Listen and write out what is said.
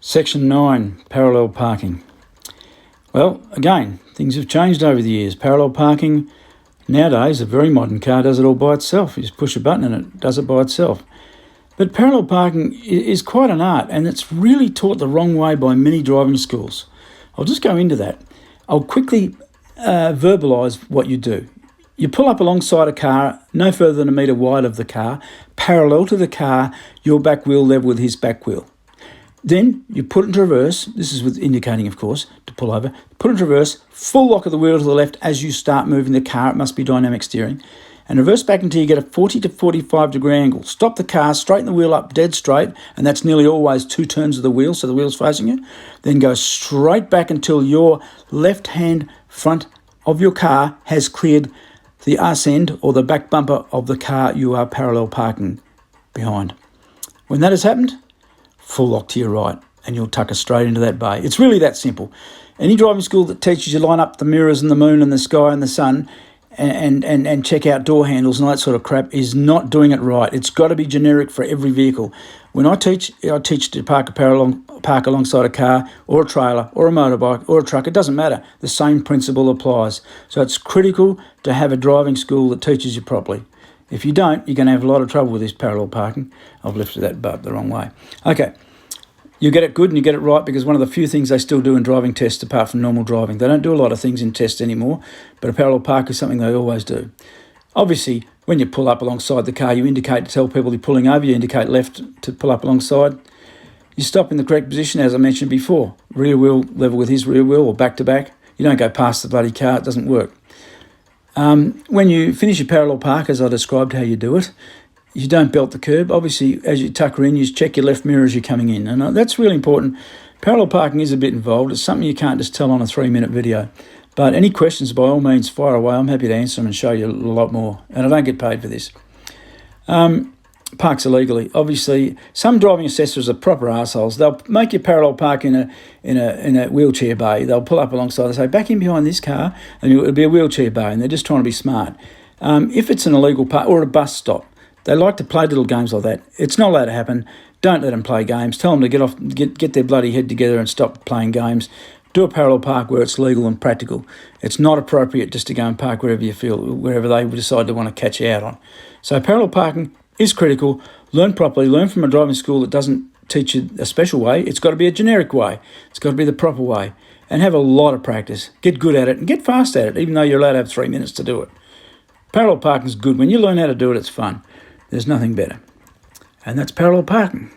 Section 9, parallel parking. Well, again, things have changed over the years. Parallel parking nowadays, a very modern car does it all by itself. You just push a button and it does it by itself. But parallel parking is quite an art, and it's really taught the wrong way by many driving schools. I'll just go into that. I'll quickly verbalise what you do. You pull up alongside a car no further than a metre wide of the car, parallel to the car, your back wheel level with his back wheel. Then you put it into reverse. This is with indicating, of course, to pull over. Put it into reverse, full lock of the wheel to the left as you start moving the car. It must be dynamic steering. And reverse back until you get a 40 to 45 degree angle. Stop the car, straighten the wheel up dead straight, and that's nearly always 2 turns of the wheel, so the wheel's facing you. Then go straight back until your left hand front of your car has cleared the arse end or the back bumper of the car you are parallel parking behind. When that has happened, full lock to your right, and you'll tuck us straight into that bay. It's really that simple. Any driving school that teaches you line up the mirrors and the moon and the sky and the sun and check out door handles and all that sort of crap is not doing it right. It's got to be generic for every vehicle. When I teach to park alongside a car or a trailer or a motorbike or a truck. It doesn't matter. The same principle applies. So it's critical to have a driving school that teaches you properly. If you don't, you're going to have a lot of trouble with this parallel parking. I've lifted that butt the wrong way. Okay, you get it good and you get it right, because one of the few things they still do in driving tests apart from normal driving. They don't do a lot of things in tests anymore, but a parallel park is something they always do. Obviously, when you pull up alongside the car, you indicate to tell people you're pulling over. You indicate left to pull up alongside. You stop in the correct position, as I mentioned before. Rear wheel level with his rear wheel or back to back. You don't go past the bloody car. It doesn't work. When you finish your parallel park, as I described how you do it, you don't belt the curb. Obviously, as you tuck her in, you just check your left mirror as you're coming in. And that's really important. Parallel parking is a bit involved. It's something you can't just tell on a 3-minute video. But any questions, by all means, fire away. I'm happy to answer them and show you a lot more. And I don't get paid for this. Parks illegally. Obviously, some driving assessors are proper arseholes. They'll make you parallel park in a wheelchair bay. They'll pull up alongside and say, back in behind this car, and it'll be a wheelchair bay, and they're just trying to be smart. If it's an illegal park or a bus stop, they like to play little games like that. It's not allowed to happen. Don't let them play games. Tell them to get their bloody head together and stop playing games. Do a parallel park where it's legal and practical. It's not appropriate just to go and park wherever you feel, wherever they decide to want to catch you out on. So parallel parking is critical. Learn properly. Learn from a driving school that doesn't teach you a special way. It's got to be a generic way. It's got to be the proper way. And have a lot of practice. Get good at it and get fast at it, even though you're allowed to have 3 minutes to do it. Parallel parking is good. When you learn how to do it, it's fun. There's nothing better. And that's parallel parking.